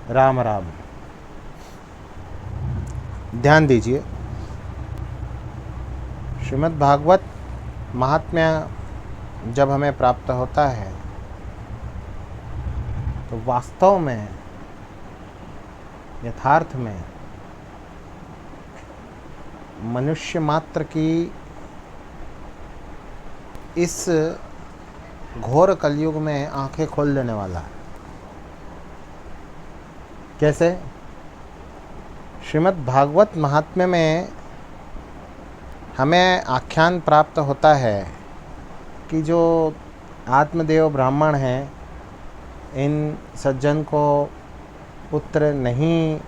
राम राम। ध्यान दीजिए, श्रीमद् भागवत महात्म्य जब हमें प्राप्त होता है तो वास्तव में, यथार्थ में मनुष्य मात्र की इस घोर कलयुग में आंखें खोल देने वाला है। कैसे? श्रीमद् भागवत महात्म्य में हमें आख्यान प्राप्त होता है कि जो आत्मदेव ब्राह्मण हैं, इन सज्जन को पुत्र नहीं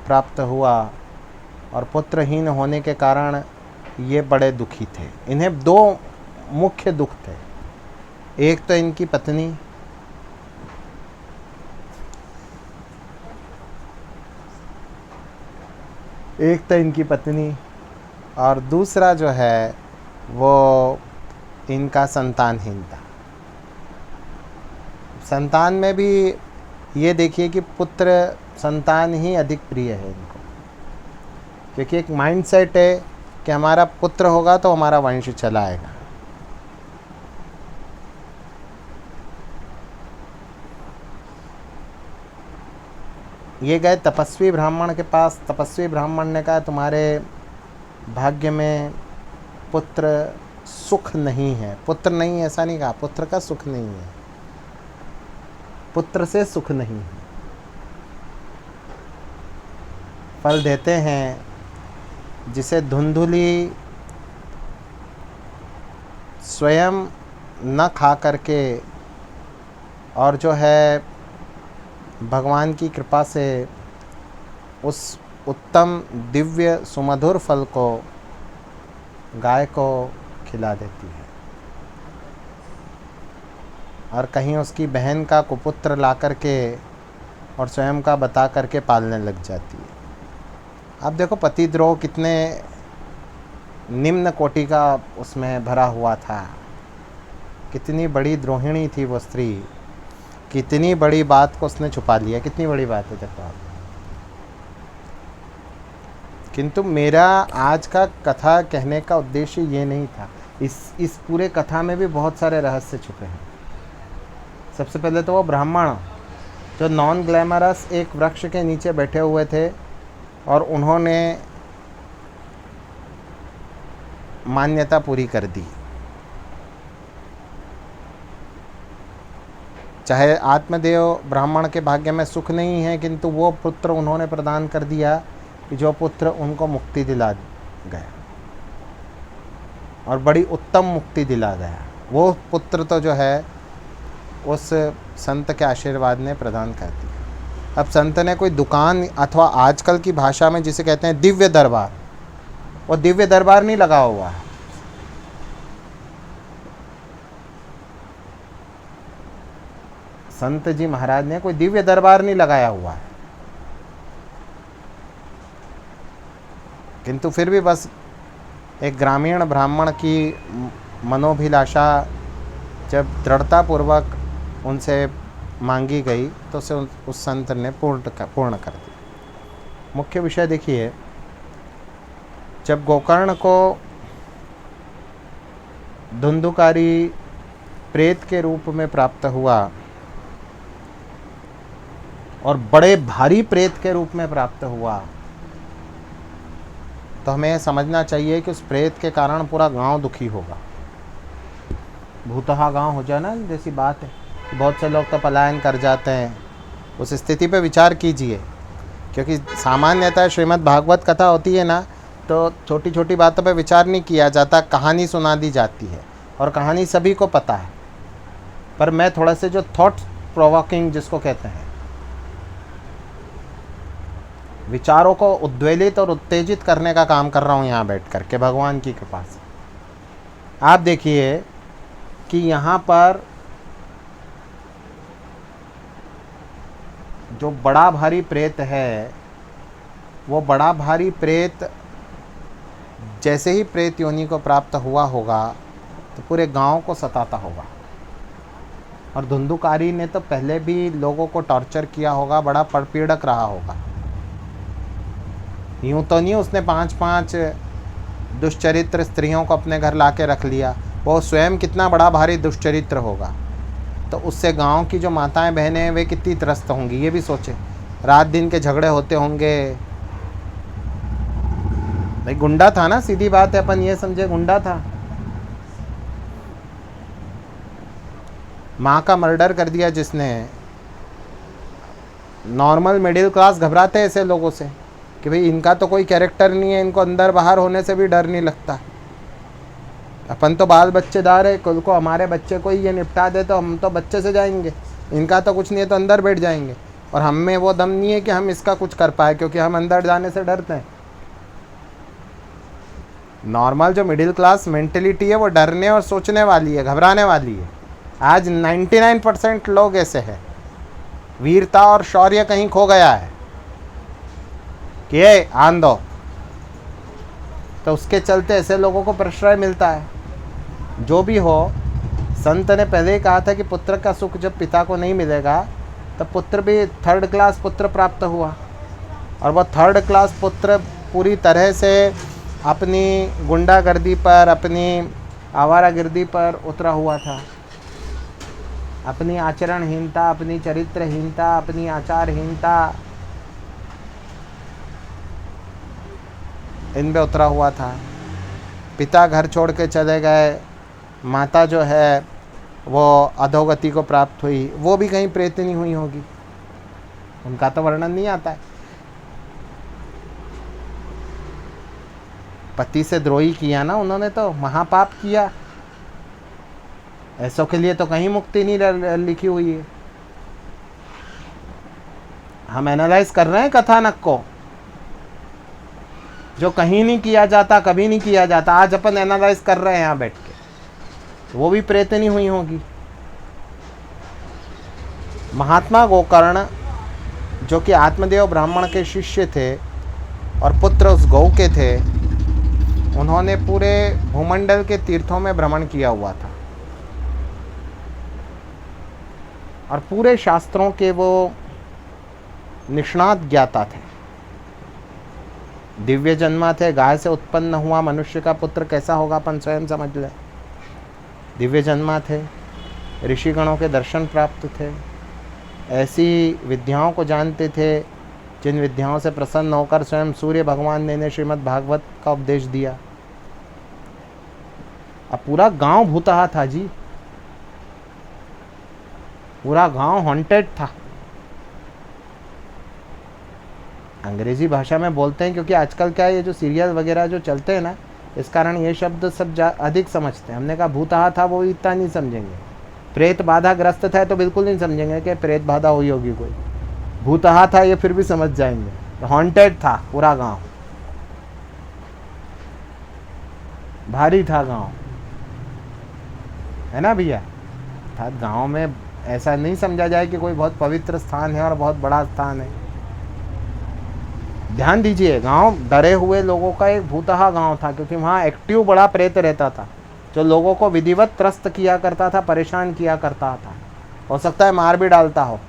प्राप्त हुआ और पुत्रहीन होने के कारण ये बड़े दुखी थे। इन्हें दो मुख्य दुख थे। एक तो इनकी पत्नी, और दूसरा जो है वो इनका संतानहीनता। संतान में भी ये देखिए कि पुत्र संतान ही अधिक प्रिय है इनको, क्योंकि एक माइंडसेट है कि हमारा पुत्र होगा तो हमारा वंश चला आएगा। ये गए तपस्वी ब्राह्मण के पास। तपस्वी ब्राह्मण ने कहा, तुम्हारे भाग्य में पुत्र सुख नहीं है। पुत्र नहीं, ऐसा नहीं कहा, पुत्र का सुख नहीं है, पुत्र से सुख नहीं है। फल देते हैं जिसे धुंधुली स्वयं न खा करके और जो है भगवान की कृपा से उस उत्तम दिव्य सुमधुर फल को गाय को खिला देती है, और कहीं उसकी बहन का कुपुत्र ला करके और स्वयं का बता करके पालने लग जाती है। अब देखो पतिद्रोह कितने निम्न कोटि का उसमें भरा हुआ था। कितनी बड़ी द्रोहिणी थी वो स्त्री, कितनी बड़ी बात को उसने छुपा लिया। कितनी बड़ी बात है देखो आप। किंतु मेरा आज का कथा कहने का उद्देश्य ये नहीं था। इस पूरे कथा में भी बहुत सारे रहस्य छुपे हैं। सबसे पहले तो वो ब्राह्मण जो नॉन ग्लैमरस एक वृक्ष के नीचे बैठे हुए थे और उन्होंने मान्यता पूरी कर दी। चाहे आत्मदेव ब्राह्मण के भाग्य में सुख नहीं है, किंतु वो पुत्र उन्होंने प्रदान कर दिया कि जो पुत्र उनको मुक्ति दिला गया, और बड़ी उत्तम मुक्ति दिला गया। वो पुत्र तो जो है उस संत के आशीर्वाद ने प्रदान कर दिया। अब संत ने कोई दुकान अथवा आजकल की भाषा में जिसे कहते हैं दिव्य दरबार, वो दिव्य दरबार नहीं लगा हुआ है। संत जी महाराज ने कोई दिव्य दरबार नहीं लगाया हुआ है, किंतु फिर भी बस एक ग्रामीण ब्राह्मण की मनोभिलाषा जब दृढ़तापूर्वक उनसे मांगी गई तो उसे उस संत ने पूर्ण कर दी। मुख्य विषय देखिए, जब गोकर्ण को धुंधुकारी प्रेत के रूप में प्राप्त हुआ और बड़े भारी प्रेत के रूप में प्राप्त हुआ, तो हमें समझना चाहिए कि उस प्रेत के कारण पूरा गांव दुखी होगा। भूतहा गांव हो जाए ना, जैसी बात है। बहुत से लोग तो पलायन कर जाते हैं। उस स्थिति पे विचार कीजिए, क्योंकि सामान्यतः श्रीमद् भागवत कथा होती है ना, तो छोटी छोटी बातों पे विचार नहीं किया जाता, कहानी सुना दी जाती है, और कहानी सभी को पता है। पर मैं थोड़ा से जो थॉट प्रोवोकिंग जिसको कहते हैं, विचारों को उद्वेलित और उत्तेजित करने का काम कर रहा हूँ यहाँ बैठ कर के, भगवान की कृपा से। आप देखिए कि यहाँ पर जो बड़ा भारी प्रेत है, वो बड़ा भारी प्रेत जैसे ही प्रेत योनि को प्राप्त हुआ होगा तो पूरे गांव को सताता होगा। और धुंधुकारी ने तो पहले भी लोगों को टॉर्चर किया होगा, बड़ा परपीड़क रहा होगा। यूँ तो नहीं उसने 5-5 दुष्चरित्र स्त्रियों को अपने घर ला के रख लिया, वो स्वयं कितना बड़ा भारी दुष्चरित्र होगा। तो उससे गांव की जो माताएं बहनें हैं वे कितनी त्रस्त होंगी, ये भी सोचे। रात दिन के झगड़े होते होंगे। भाई गुंडा था ना, सीधी बात है, अपन ये समझे गुंडा था। माँ का मर्डर कर दिया जिसने। नॉर्मल मिडिल क्लास घबराते हैं ऐसे लोगों से कि भाई इनका तो कोई कैरेक्टर नहीं है, इनको अंदर बाहर होने से भी डर नहीं लगता। अपन तो बाल बच्चेदार है, कल को हमारे बच्चे को ही ये निपटा दे तो हम तो बच्चे से जाएंगे, इनका तो कुछ नहीं है तो अंदर बैठ जाएंगे। और हम में वो दम नहीं है कि हम इसका कुछ कर पाए, क्योंकि हम अंदर जाने से डरते हैं। नॉर्मल जो मिडिल क्लास मेंटेलिटी है वो डरने और सोचने वाली है, घबराने वाली है। आज 99% लोग ऐसे हैं। वीरता और शौर्य कहीं खो गया है कि ये आन दो, तो उसके चलते ऐसे लोगों को प्रश्रय मिलता है। जो भी हो, संत ने पहले ही कहा था कि पुत्र का सुख जब पिता को नहीं मिलेगा तब पुत्र भी 3rd क्लास पुत्र प्राप्त हुआ। और वह 3rd क्लास पुत्र पूरी तरह से अपनी गुंडागर्दी पर, अपनी आवारागर्दी पर उतरा हुआ था। अपनी आचरणहीनता, अपनी चरित्रहीनता, अपनी आचारहीनता, इन पे उतरा हुआ था। पिता घर छोड़ के चले गए, माता जो है वो अधोगति को प्राप्त हुई, वो भी कहीं प्रेतनी हुई होगी, उनका तो वर्णन नहीं आता है। पति से द्रोही किया ना उन्होंने, तो महापाप किया। ऐसों के लिए तो कहीं मुक्ति नहीं लिखी हुई है। हम एनालाइज कर रहे हैं कथानक को, जो कहीं नहीं किया जाता, कभी नहीं किया जाता, आज अपन एनालाइज कर रहे हैं यहाँ बैठ के। वो भी प्रेतनी हुई होगी। महात्मा गोकर्ण जो कि आत्मदेव ब्राह्मण के शिष्य थे और पुत्र उस गौ के थे, उन्होंने पूरे भूमंडल के तीर्थों में भ्रमण किया हुआ था और पूरे शास्त्रों के वो निष्णात ज्ञाता थे। दिव्य जन्मा थे, गाय से उत्पन्न हुआ मनुष्य का पुत्र कैसा होगा अपन स्वयं समझ लें। दिव्य जन्मा थे, ऋषिगणों के दर्शन प्राप्त थे, ऐसी विद्याओं को जानते थे जिन विद्याओं से प्रसन्न होकर स्वयं सूर्य भगवान ने इन्हें श्रीमद् भागवत का उपदेश दिया। अब पूरा गांव भूतहा था जी, पूरा गांव हॉन्टेड था। अंग्रेजी भाषा में बोलते हैं क्योंकि आजकल क्या है, ये जो सीरियल वगैरह जो चलते हैं ना, इस कारण ये शब्द सब अधिक समझते हैं। हमने कहा भूतहा था, वो इतना नहीं समझेंगे। प्रेत बाधा ग्रस्त था तो बिल्कुल नहीं समझेंगे कि प्रेत बाधा हुई होगी कोई। भूतहा था ये फिर भी समझ जाएंगे। हॉन्टेड था पूरा गांव, भारी था गांव, है ना भैया। था गांव में ऐसा नहीं समझा जाए कि कोई बहुत पवित्र स्थान है और बहुत बड़ा स्थान है। ध्यान दीजिए, गांव डरे हुए लोगों का एक भूतहा गांव था, क्योंकि वहाँ एक्टिव बड़ा प्रेत रहता था जो लोगों को विधिवत त्रस्त किया करता था, परेशान किया करता था, हो सकता है मार भी डालता हो।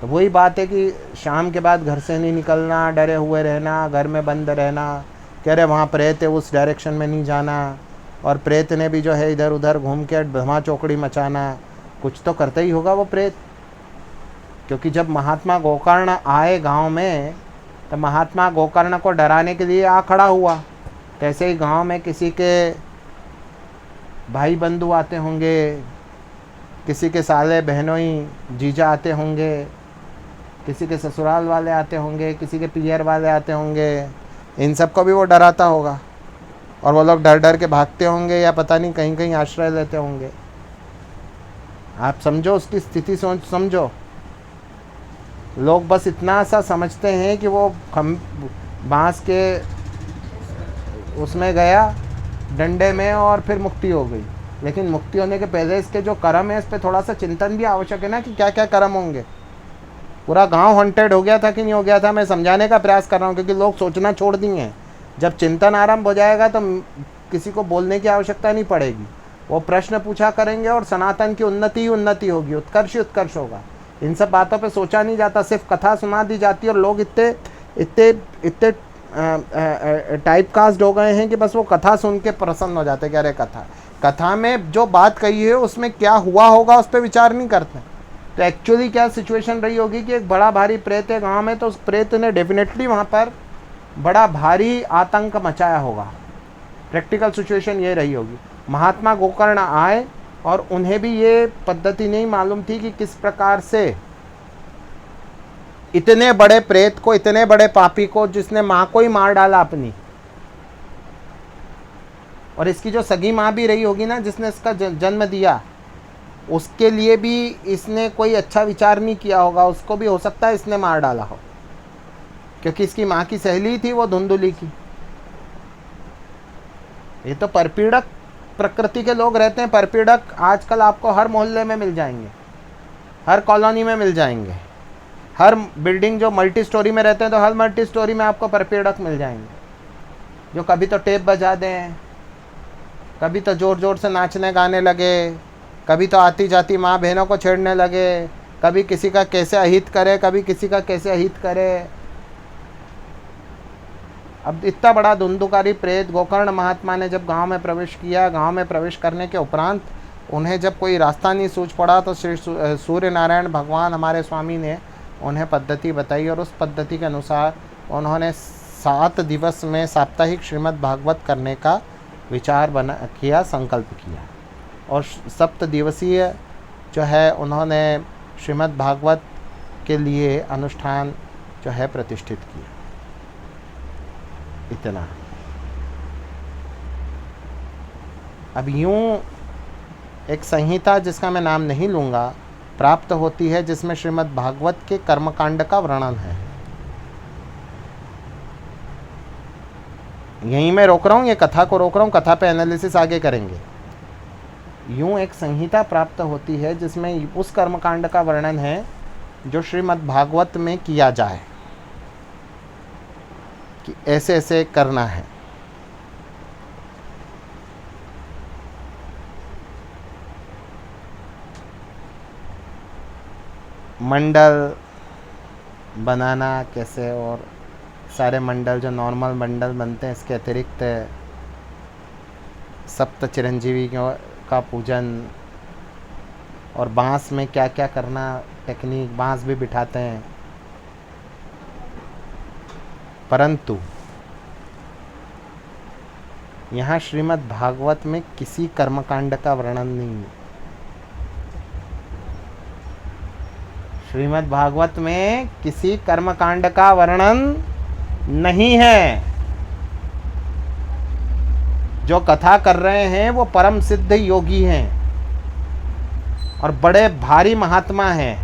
तो वही बात है कि शाम के बाद घर से नहीं निकलना, डरे हुए रहना, घर में बंद रहना, कह रहे वहाँ प्रेत है उस डायरेक्शन में नहीं जाना, और प्रेत ने भी जो है इधर उधर घूम के धमा चौकड़ी मचाना। कुछ तो करता ही होगा वो प्रेत, क्योंकि जब महात्मा गोकर्ण आए गांव में तो महात्मा गोकर्ण को डराने के लिए आ खड़ा हुआ। कैसे ही गांव में किसी के भाई बंधु आते होंगे, किसी के साले बहनोई जीजा आते होंगे, किसी के ससुराल वाले आते होंगे, किसी के पियर वाले आते होंगे, इन सबको भी वो डराता होगा और वो लोग डर डर के भागते होंगे या पता नहीं कहीं कहीं आश्रय लेते होंगे। आप समझो उसकी स्थिति, सोच समझो। लोग बस इतना सा समझते हैं कि वो बांस के उसमें गया डंडे में और फिर मुक्ति हो गई, लेकिन मुक्ति होने के पहले इसके जो कर्म है इस पर थोड़ा सा चिंतन भी आवश्यक है ना, कि क्या क्या कर्म होंगे। पूरा गांव हॉन्टेड हो गया था कि नहीं हो गया था, मैं समझाने का प्रयास कर रहा हूँ, क्योंकि लोग सोचना छोड़ दिए हैं। जब चिंतन आरंभ हो जाएगा तो किसी को बोलने की आवश्यकता नहीं पड़ेगी। वो प्रश्न पूछा करेंगे और सनातन की उन्नति ही उन्नति होगी, उत्कर्ष ही उत्कर्ष होगा। इन सब बातों पे सोचा नहीं जाता, सिर्फ कथा सुना दी जाती है और लोग इतने इतने इतने टाइप कास्ट हो गए हैं कि बस वो कथा सुन के प्रसन्न हो जाते कि अरे कथा में जो बात कही है उसमें क्या हुआ होगा उस पर विचार नहीं करते। तो एक्चुअली क्या सिचुएशन रही होगी कि एक बड़ा भारी प्रेत है गांव में, तो उस प्रेत ने डेफिनेटली वहाँ पर बड़ा भारी आतंक मचाया होगा। प्रैक्टिकल सिचुएशन ये रही होगी। महात्मा गोकर्ण आए और उन्हें भी ये पद्धति नहीं मालूम थी कि किस प्रकार से इतने बड़े प्रेत को, इतने बड़े पापी को, जिसने माँ को ही मार डाला अपनी, और इसकी जो सगी माँ भी रही होगी ना जिसने इसका जन्म दिया, उसके लिए भी इसने कोई अच्छा विचार नहीं किया होगा। उसको भी हो सकता है इसने मार डाला हो, क्योंकि इसकी माँ की सहेली थी वो धुंधुली की। ये तो परपीड़क प्रकृति के लोग रहते हैं। परपीड़क आजकल आपको हर मोहल्ले में मिल जाएंगे, हर कॉलोनी में मिल जाएंगे, हर बिल्डिंग जो मल्टी स्टोरी में रहते हैं तो हर मल्टी स्टोरी में आपको परपीड़क मिल जाएंगे, जो कभी तो टेप बजा दें, कभी तो ज़ोर ज़ोर से नाचने गाने लगे, कभी तो आती जाती माँ बहनों को छेड़ने लगे, कभी किसी का कैसे अहित करे, कभी किसी का कैसे अहित करे। अब इतना बड़ा धुंधुकारी प्रेत गोकर्ण महात्मा ने जब गांव में प्रवेश किया, गांव में प्रवेश करने के उपरांत उन्हें जब कोई रास्ता नहीं सूझ पड़ा तो श्री सूर्य नारायण भगवान हमारे स्वामी ने उन्हें पद्धति बताई और उस पद्धति के अनुसार उन्होंने 7 दिवस में साप्ताहिक श्रीमद् भागवत करने का विचार किया, संकल्प किया। और 7 दिवसीय जो है उन्होंने श्रीमद् भागवत के लिए अनुष्ठान जो है प्रतिष्ठित किया। इतना। अब यूँ एक संहिता जिसका मैं नाम नहीं लूँगा प्राप्त होती है, जिसमें श्रीमद् भागवत के कर्मकांड का वर्णन है। यहीं मैं रोक रहा हूँ, ये कथा को रोक रहा हूँ, कथा पे एनालिसिस आगे करेंगे। यूँ एक संहिता प्राप्त होती है जिसमें उस कर्मकांड का वर्णन है जो श्रीमद् भागवत में किया जाए कि ऐसे ऐसे करना है। मंडल बनाना कैसे, और सारे मंडल जो नॉर्मल मंडल बनते हैं, इसके अतिरिक्त सप्त चिरंजीवी का पूजन, और बांस में क्या क्या करना, टेक्निक, बांस भी बिठाते हैं। परंतु यहाँ श्रीमद् भागवत में किसी कर्मकांड का वर्णन नहीं है। श्रीमद् भागवत में किसी कर्मकांड का वर्णन नहीं है। जो कथा कर रहे हैं वो परम सिद्ध योगी हैं और बड़े भारी महात्मा हैं।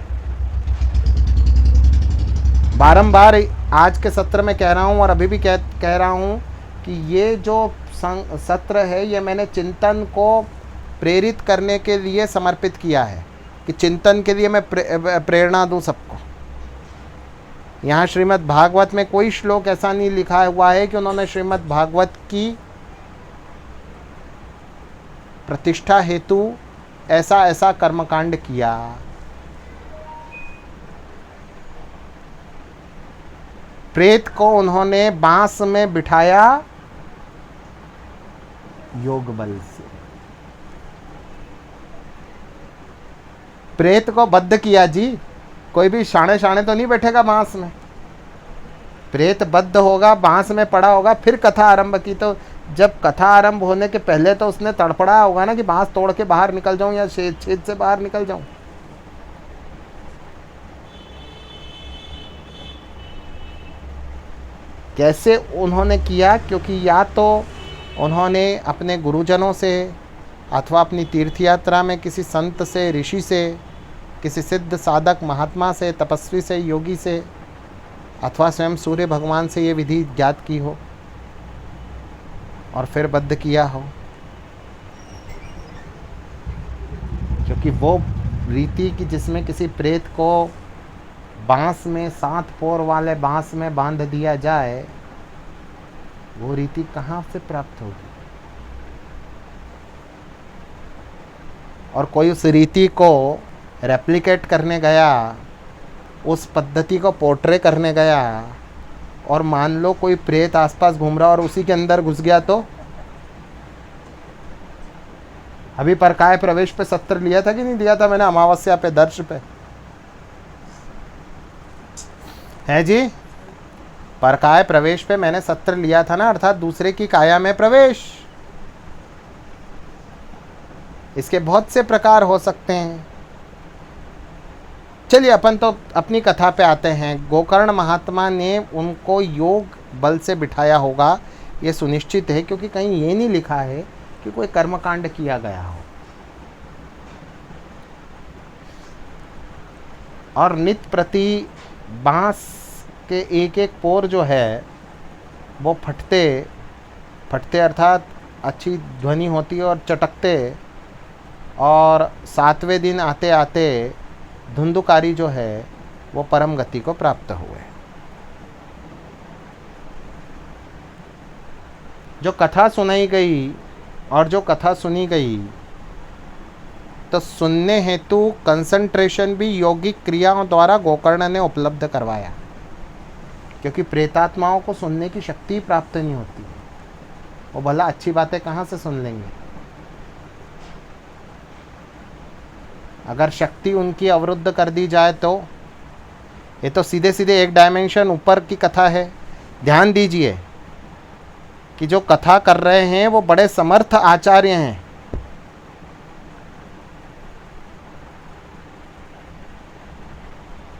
बारंबार आज के सत्र में कह रहा हूँ और अभी भी कह रहा हूँ कि ये जो सत्र है ये मैंने चिंतन को प्रेरित करने के लिए समर्पित किया है, कि चिंतन के लिए मैं प्रेरणा दूं सबको। यहाँ श्रीमद् भागवत में कोई श्लोक ऐसा नहीं लिखा हुआ है कि उन्होंने श्रीमद् भागवत की प्रतिष्ठा हेतु ऐसा ऐसा कर्मकांड किया। प्रेत को उन्होंने बांस में बिठाया योग बल से, प्रेत को बद्ध किया जी। कोई भी शाणे शाणे तो नहीं बैठेगा बांस में, प्रेत बद्ध होगा, बांस में पड़ा होगा, फिर कथा आरंभ की। तो जब कथा आरंभ होने के पहले तो उसने तड़पड़ा होगा ना कि बांस तोड़ के बाहर निकल जाऊं या छेद से बाहर निकल जाऊं। कैसे उन्होंने किया? क्योंकि या तो उन्होंने अपने गुरुजनों से अथवा अपनी तीर्थ यात्रा में किसी संत से, ऋषि से, किसी सिद्ध साधक महात्मा से, तपस्वी से, योगी से, अथवा स्वयं सूर्य भगवान से ये विधि ज्ञात की हो और फिर बद्ध किया हो। क्योंकि वो रीति कि जिसमें किसी प्रेत को बांस में, 7 पोर वाले बांस में बांध दिया जाए, वो रीति कहाँ से प्राप्त होगी? और कोई उस रीति को रेप्लिकेट करने गया, उस पद्धति को पोर्ट्रे करने गया, और मान लो कोई प्रेत आसपास घूम रहा और उसी के अंदर घुस गया, तो अभी परकाय प्रवेश पे सत्र लिया था कि नहीं लिया था मैंने, अमावस्या पे, दर्श पे, है जी? परकाय प्रवेश पे मैंने सत्र लिया था ना, अर्थात दूसरे की काया में प्रवेश। इसके बहुत से प्रकार हो सकते हैं। चलिए अपन तो अपनी कथा पे आते हैं। गोकर्ण महात्मा ने उनको योग बल से बिठाया होगा, ये सुनिश्चित है, क्योंकि कहीं ये नहीं लिखा है कि कोई कर्मकांड किया गया हो। और नित प्रति बांस के एक एक पोर जो है वो फटते फटते अर्थात अच्छी ध्वनि होती है और चटकते, और 7वें दिन आते आते धुंधुकारी जो है वो परम गति को प्राप्त हुए। जो कथा सुनाई गई और जो कथा सुनी गई, तो सुनने हेतु कंसंट्रेशन भी यौगिक क्रियाओं द्वारा गोकर्ण ने उपलब्ध करवाया, क्योंकि प्रेतात्माओं को सुनने की शक्ति प्राप्त नहीं होती। वो भला अच्छी बातें कहाँ से सुन लेंगे? अगर शक्ति उनकी अवरुद्ध कर दी जाए तो ये तो सीधे सीधे एक डायमेंशन ऊपर की कथा है। ध्यान दीजिए कि जो कथा कर रहे हैं वो बड़े समर्थ आचार्य हैं।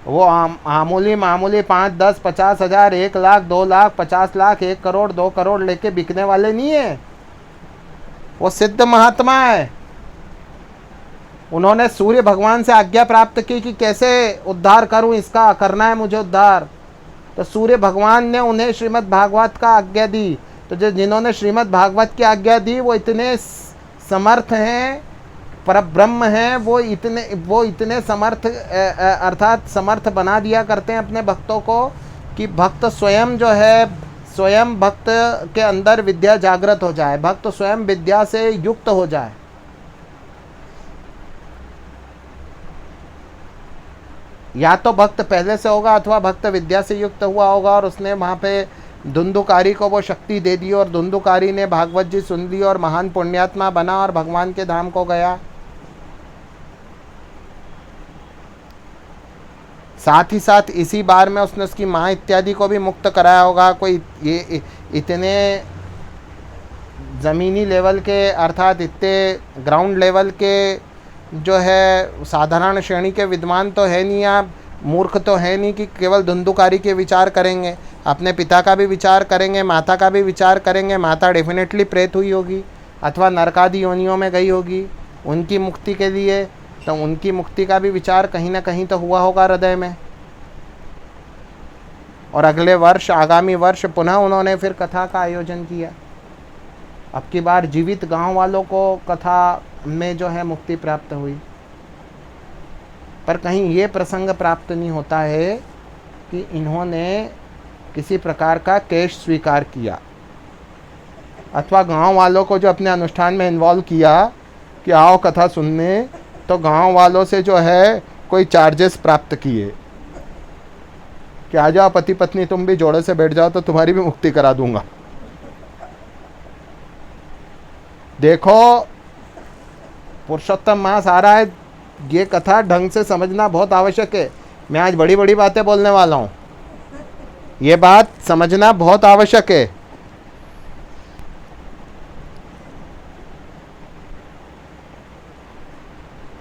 वो मामूली 5, 10, 50 हज़ार, 1 लाख, 2 लाख, 50 लाख, 1 करोड़, 2 करोड़ लेके बिकने वाले नहीं है। वो सिद्ध महात्मा है। उन्होंने सूर्य भगवान से आज्ञा प्राप्त की कि कैसे उद्धार करूं, इसका करना है मुझे उद्धार। तो सूर्य भगवान ने उन्हें श्रीमद् भागवत का आज्ञा दी। तो जो जिन्होंने श्रीमद् भागवत की आज्ञा दी वो इतने समर्थ हैं, परब्रह्म हैं, वो इतने समर्थ अर्थात समर्थ बना दिया करते हैं अपने भक्तों को कि भक्त स्वयं जो है, स्वयं भक्त के अंदर विद्या जागृत हो जाए, भक्त स्वयं विद्या से युक्त हो जाए। या तो भक्त पहले से होगा अथवा भक्त विद्या से युक्त हुआ होगा और उसने वहाँ पे धुंधुकारी को वो शक्ति दे दी और धुंधुकारी ने भागवत जी सुन ली और महान पुण्यात्मा बना और भगवान के धाम को गया। साथ ही साथ इसी बार में उसने उसकी माँ इत्यादि को भी मुक्त कराया होगा। कोई ये इतने ज़मीनी लेवल के अर्थात इतने ग्राउंड लेवल के जो है साधारण श्रेणी के विद्वान तो है नहीं, आप मूर्ख तो है नहीं कि केवल धुंधुकारी के विचार करेंगे। अपने पिता का भी विचार करेंगे, माता का भी विचार करेंगे। माता डेफिनेटली प्रेत हुई होगी अथवा नरकादि योनियों में गई होगी उनकी मुक्ति के लिए, तो उनकी मुक्ति का भी विचार कहीं ना कहीं तो हुआ होगा हृदय में। और अगले वर्ष, आगामी वर्ष पुनः उन्होंने फिर कथा का आयोजन किया। अब की बार जीवित गांव वालों को कथा में जो है मुक्ति प्राप्त हुई। पर कहीं ये प्रसंग प्राप्त नहीं होता है कि इन्होंने किसी प्रकार का कैश स्वीकार किया अथवा गांव वालों को जो अपने अनुष्ठान में इन्वॉल्व किया कि आओ कथा सुनने, तो गांव वालों से जो है कोई चार्जेस प्राप्त किए कि आ जाओ पति पत्नी तुम भी जोड़े से बैठ जाओ तो तुम्हारी भी मुक्ति करा दूंगा। देखो पुरुषोत्तम मास आ रहा है, ये कथा ढंग से समझना बहुत आवश्यक है। मैं आज बड़ी बड़ी बातें बोलने वाला हूँ, ये बात समझना बहुत आवश्यक है।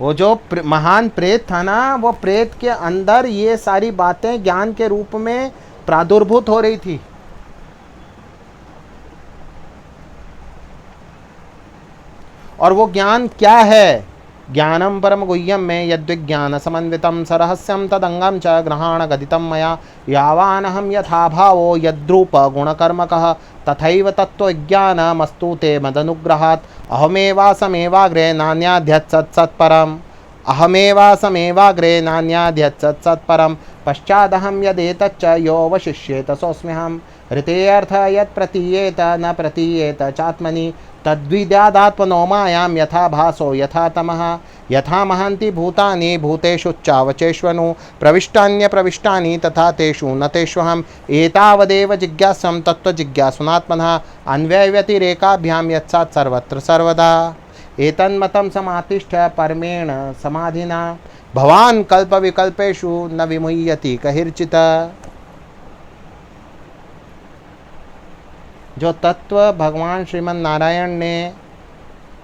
वो जो महान प्रेत था ना, वो प्रेत के अंदर ये सारी बातें ज्ञान के रूप में प्रादुर्भूत हो रही थी। और वो ज्ञान क्या है? ज्ञानम परम गुह्यम में यद्विज्ञान समन्वितम सरहस्यम तदंगम च ग्रहण गदितम मया यावानहम यथा भावो यद्रूप गुणकर्मकः तथैव तत्त्वज्ञानमस्तु ते मदनुग्रहात् अहमेवासमेवाग्रे नान्याध्यत्सत् सत्परम। अहमेवासमेवाग्रे नान्याद्यत्सत्परं पश्चादहं यदेतच्च योऽवशिष्येत सोऽस्म्यहं ऋतेऽर्थ यत् प्रतीयेत न प्रतीयेत चात्मनि तद्विद्यादात्मनो मायां यथा भासो यथा तमः यथा महन्ति भूतानि भूतेषुच्चावचेष्वनु प्रविष्टान्यप्रविष्टानि तथा तेषु न तेष्वहम् एतावदेव जिज्ञासं तत्त्वजिज्ञासुनात्मनः अन्वयव्यतिरेकाभ्यां यत्सात् सर्वत्र सर्वदा एतन्मतं समातिष्ठ परमेण समाधिना भवान् कल्पविकल्पेषु न विमुह्यति कहिर्चित्। जो तत्व भगवान श्रीमन नारायण ने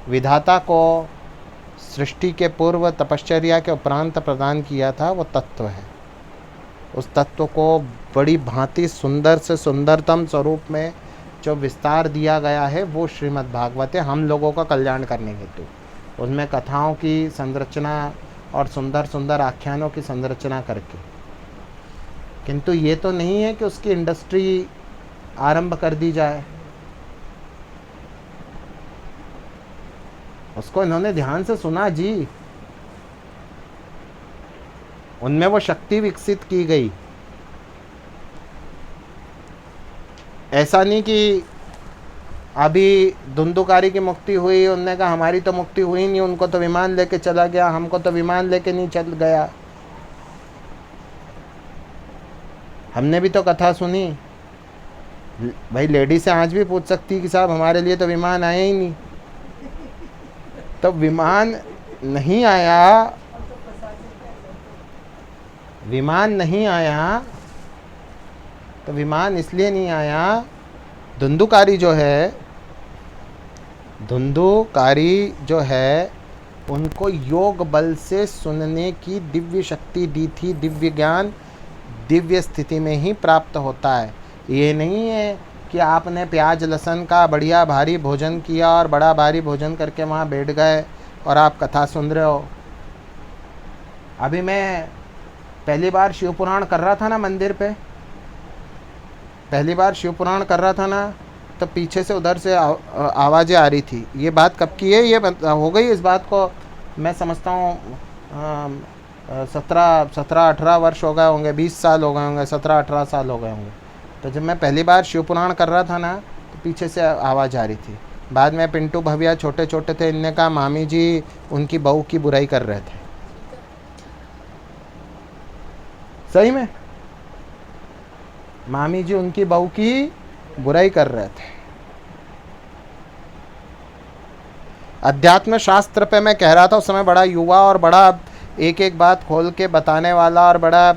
विधाता को सृष्टि के पूर्व तपश्चर्या के उपरांत प्रदान किया था वो तत्व है। उस तत्व को बड़ी भांति सुंदर से सुंदरतम स्वरूप में जो विस्तार दिया गया है वो श्रीमद् भागवत है, हम लोगों का कल्याण करने हेतु। उसमें कथाओं की संरचना और सुंदर सुंदर आख्यानों की संरचना करके, किंतु ये तो नहीं है कि उसकी इंडस्ट्री आरंभ कर दी जाए। उसको इन्होंने ध्यान से सुना जी, उनमें वो शक्ति विकसित की गई। ऐसा नहीं कि अभी धुंधुकारी की मुक्ति हुई, उनने कहा हमारी तो मुक्ति हुई नहीं, उनको तो विमान लेके चला गया, हमको तो विमान लेके नहीं चल गया। हमने भी तो कथा सुनी भाई। लेडी से आज भी पूछ सकती कि साहब हमारे लिए तो विमान आया ही नहीं। तो विमान नहीं आया, विमान नहीं आया तो विमान इसलिए नहीं आया, धुंधुकारी जो है उनको योग बल से सुनने की दिव्य शक्ति दी थी। दिव्य ज्ञान दिव्य स्थिति में ही प्राप्त होता है। ये नहीं है कि आपने प्याज लहसुन का बढ़िया भारी भोजन किया और बड़ा भारी भोजन करके वहाँ बैठ गए और आप कथा सुन रहे हो। अभी मैं पहली बार शिव पुराण कर रहा था ना मंदिर पे, पहली बार शिव पुराण कर रहा था ना, तो पीछे से उधर से आवाज़ें आ रही थी। ये बात कब की है? ये हो गई इस बात को मैं समझता हूँ 17-18 वर्ष हो गए होंगे, 20 साल हो गए होंगे, 17-18 साल हो गए होंगे। तो जब मैं पहली बार शिव पुराण कर रहा था ना, तो पीछे से आवाज़ आ रही थी। बाद में पिंटू भैया छोटे छोटे थे, इनने कहा मामी जी उनकी बहू की बुराई कर रहे थे। सही में मामी जी उनकी बहू की बुराई कर रहे थे। अध्यात्म शास्त्र पे मैं कह रहा था उस समय, बड़ा युवा और बड़ा एक एक बात खोल के बताने वाला और बड़ा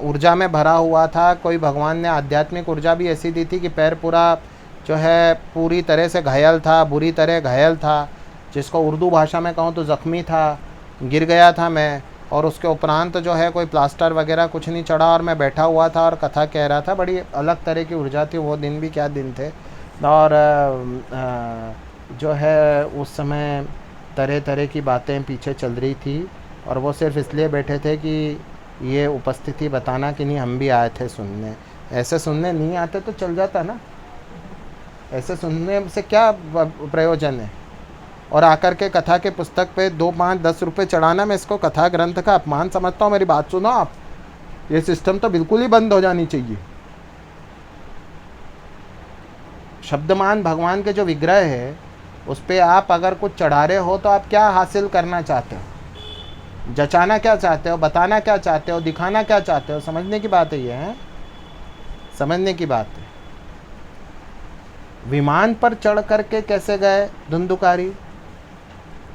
ऊर्जा में भरा हुआ था। कोई भगवान ने आध्यात्मिक ऊर्जा भी ऐसी दी थी कि पैर पूरा जो है पूरी तरह से घायल था, बुरी तरह घायल था, जिसको उर्दू भाषा में कहूँ तो ज़ख्मी था। गिर गया था मैं, और उसके उपरांत जो है कोई प्लास्टर वगैरह कुछ नहीं चढ़ा और मैं बैठा हुआ था और कथा कह रहा था। बड़ी अलग तरह की ऊर्जा थी। वो दिन भी क्या दिन थे। और जो है उस समय तरह तरह की बातें पीछे चल रही थी, और वो सिर्फ इसलिए बैठे थे कि ये उपस्थिति बताना कि नहीं हम भी आए थे सुनने। ऐसे सुनने नहीं आते तो चल जाता ना, ऐसे सुनने से क्या प्रयोजन है। और आकर के कथा के पुस्तक पे 2, 5, 10 रुपये चढ़ाना, मैं इसको कथा ग्रंथ का अपमान समझता हूँ। मेरी बात सुनो आप, ये सिस्टम तो बिल्कुल ही बंद हो जानी चाहिए। शब्दमान भगवान के जो विग्रह है उस पर आप अगर कुछ चढ़ा रहे हो तो आप क्या हासिल करना चाहते हो? जचाना क्या चाहते हो? बताना क्या चाहते हो? दिखाना क्या चाहते हो? समझने की बात है ये है, समझने की बात है। विमान पर चढ़ करके कैसे गए धुंधुकारी,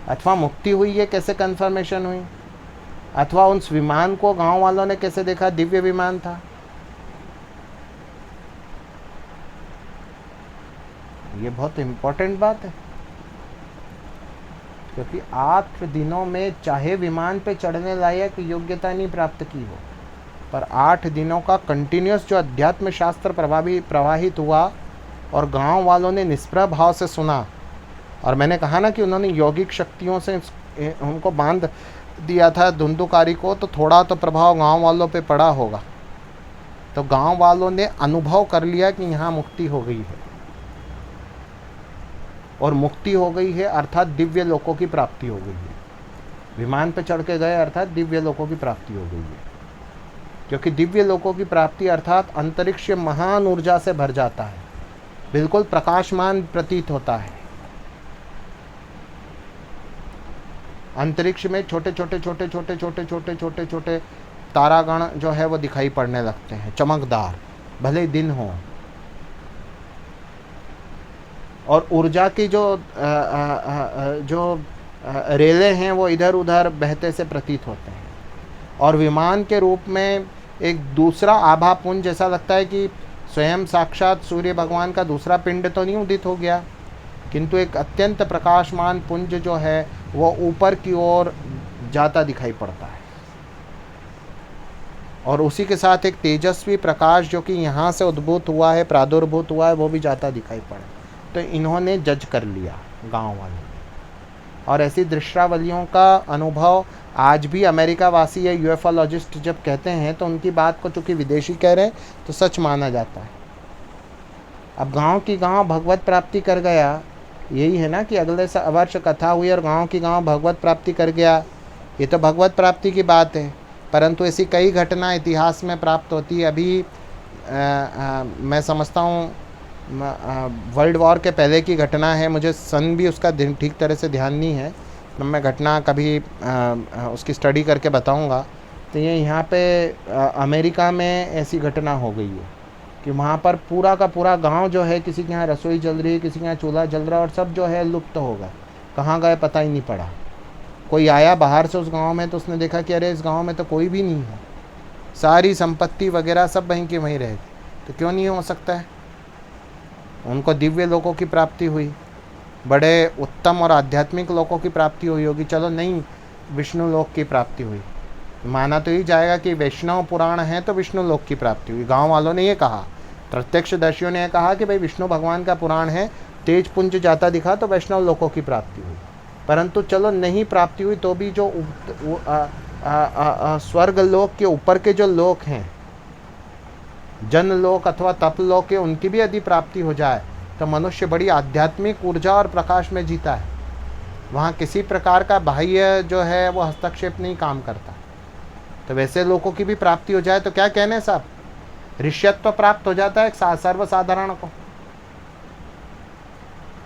अथवा मुक्ति हुई है कैसे कंफर्मेशन हुई, अथवा उस विमान को गांव वालों ने कैसे देखा दिव्य विमान था। ये बहुत इंपॉर्टेंट बात है, क्योंकि 8 दिनों में चाहे विमान पे चढ़ने लायक योग्यता नहीं प्राप्त की हो, पर 8 दिनों का कंटिन्यूस जो अध्यात्म शास्त्र प्रवाहित हुआ और गांव वालों ने निष्प्रभ भाव से सुना। और मैंने कहा ना कि उन्होंने यौगिक शक्तियों से उनको बांध दिया था धुंधुकारी को, तो थोड़ा तो प्रभाव गांव वालों पे पड़ा होगा। तो गांव वालों ने अनुभव कर लिया कि यहाँ मुक्ति हो गई है, और मुक्ति हो गई है अर्थात दिव्य लोकों की प्राप्ति हो गई है। विमान पे चढ़ के गए अर्थात दिव्य लोकों की प्राप्ति हो गई है, क्योंकि दिव्य लोकों की प्राप्ति अर्थात अंतरिक्ष महान ऊर्जा से भर जाता है, बिल्कुल प्रकाशमान प्रतीत होता है। अंतरिक्ष में छोटे छोटे छोटे छोटे छोटे छोटे छोटे छोटे तारागण जो है वो दिखाई पड़ने लगते हैं, चमकदार, भले ही दिन हो। और ऊर्जा की जो रेले हैं वो इधर उधर बहते से प्रतीत होते हैं। और विमान के रूप में एक दूसरा आभा पुंज, जैसा लगता है कि स्वयं साक्षात सूर्य भगवान का दूसरा पिंड तो नहीं उदित हो गया, किंतु एक अत्यंत प्रकाशमान पुंज जो है वो ऊपर की ओर जाता दिखाई पड़ता है। और उसी के साथ एक तेजस्वी प्रकाश जो कि यहाँ से उद्भूत हुआ है, प्रादुर्भूत हुआ है, वो भी जाता दिखाई पड़ा। तो इन्होंने जज कर लिया गांव वालों। और ऐसी दृश्यावलियों का अनुभव आज भी अमेरिका वासी या यूएफओलॉजिस्ट जब कहते हैं तो उनकी बात को चूँकि विदेशी कह रहे हैं तो सच माना जाता है। अब गांव की गांव भगवत प्राप्ति कर गया, यही है ना कि अगले वर्ष कथा हुई और गांव की गांव भगवत प्राप्ति कर गया, ये तो भगवत प्राप्ति की बात है। परंतु ऐसी कई घटना इतिहास में प्राप्त होती है। अभी मैं समझता हूँ वर्ल्ड वॉर के पहले की घटना है, मुझे सन भी उसका ठीक तरह से ध्यान नहीं है, मैं घटना कभी उसकी स्टडी करके बताऊंगा। तो ये यहाँ पे अमेरिका में ऐसी घटना हो गई है कि वहाँ पर पूरा का पूरा गांव जो है, किसी के यहाँ रसोई जल रही है, किसी के यहाँ चूल्हा जल रहा है, और सब जो है लुप्त हो गए, कहाँ गए पता ही नहीं पड़ा। कोई आया बाहर से उस गांव में तो उसने देखा कि अरे इस गांव में तो कोई भी नहीं है, सारी संपत्ति वगैरह सब वहीं की वहीं रह गई। तो क्यों नहीं हो सकता है? उनको दिव्य लोकों की प्राप्ति हुई, बड़े उत्तम और आध्यात्मिक लोकों की प्राप्ति हुई होगी। चलो नहीं, विष्णु लोक की प्राप्ति हुई, माना तो ही जाएगा कि वैष्णव पुराण है तो विष्णु लोक की प्राप्ति हुई। गांव वालों ने ये कहा, प्रत्यक्षदर्शियों ने कहा कि भाई विष्णु भगवान का पुराण है, तेज पुंज जाता दिखा तो वैष्णव लोकों की प्राप्ति हुई। परंतु चलो नहीं प्राप्ति हुई तो भी जो स्वर्ग लोक के ऊपर के जो लोक हैं, जन लोक अथवा तप लोक है, उनकी भी यदि प्राप्ति हो जाए तो मनुष्य बड़ी आध्यात्मिक ऊर्जा और प्रकाश में जीता है। वहाँ किसी प्रकार का बाह्य जो है वो हस्तक्षेप नहीं काम करता। तो वैसे लोगों की भी प्राप्ति हो जाए तो क्या कहने साहब, ऋष्यत्व प्राप्त हो जाता है सर्वसाधारण को।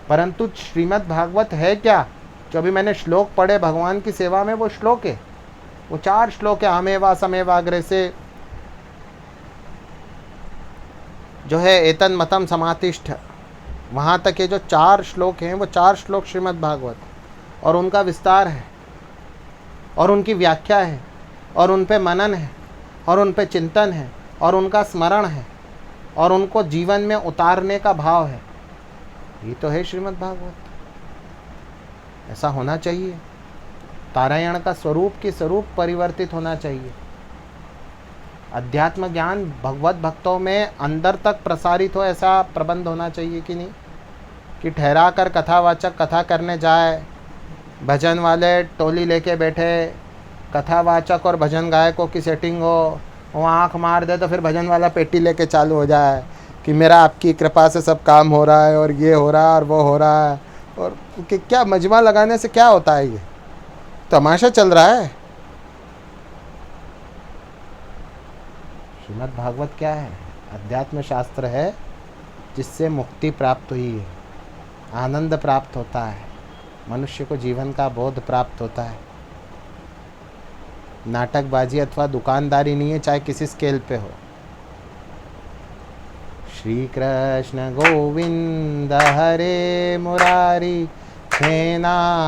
परंतु श्रीमद् भागवत है क्या? जो अभी मैंने श्लोक पढ़े भगवान की सेवा में, वो श्लोक है, वो 4 श्लोक है। हमेवा समेवाग्रे से जो है एतन मतम समातिष्ठ, वहाँ तक ये जो 4 श्लोक हैं वो 4 श्लोक श्रीमद् भागवत, और उनका विस्तार है और उनकी व्याख्या है और उन पे मनन है और उन पे चिंतन है और उनका स्मरण है और उनको जीवन में उतारने का भाव है। ये तो है श्रीमद् भागवत। ऐसा होना चाहिए। पारायण का स्वरूप की स्वरूप परिवर्तित होना चाहिए। अध्यात्म ज्ञान भगवत भक्तों में अंदर तक प्रसारित हो, ऐसा प्रबंध होना चाहिए कि नहीं कि ठहरा कर कथावाचक कथा करने जाए, भजन वाले टोली लेके बैठे, कथावाचक और भजन गायकों की सेटिंग हो, वो आँख मार दे तो फिर भजन वाला पेटी लेके चालू हो जाए कि मेरा आपकी कृपा से सब काम हो रहा है और ये हो रहा है और वो हो रहा है। और कि क्या मजमा लगाने से क्या होता है? ये तमाशा चल रहा है। श्रीमद् भागवत क्या है? अध्यात्म शास्त्र है जिससे मुक्ति प्राप्त हुई है, आनंद प्राप्त होता है, मनुष्य को जीवन का बोध प्राप्त होता है। नाटकबाजी अथवा दुकानदारी नहीं है, चाहे किसी स्केल पे हो। श्री कृष्ण गोविंद हरे मुरारी हे नाम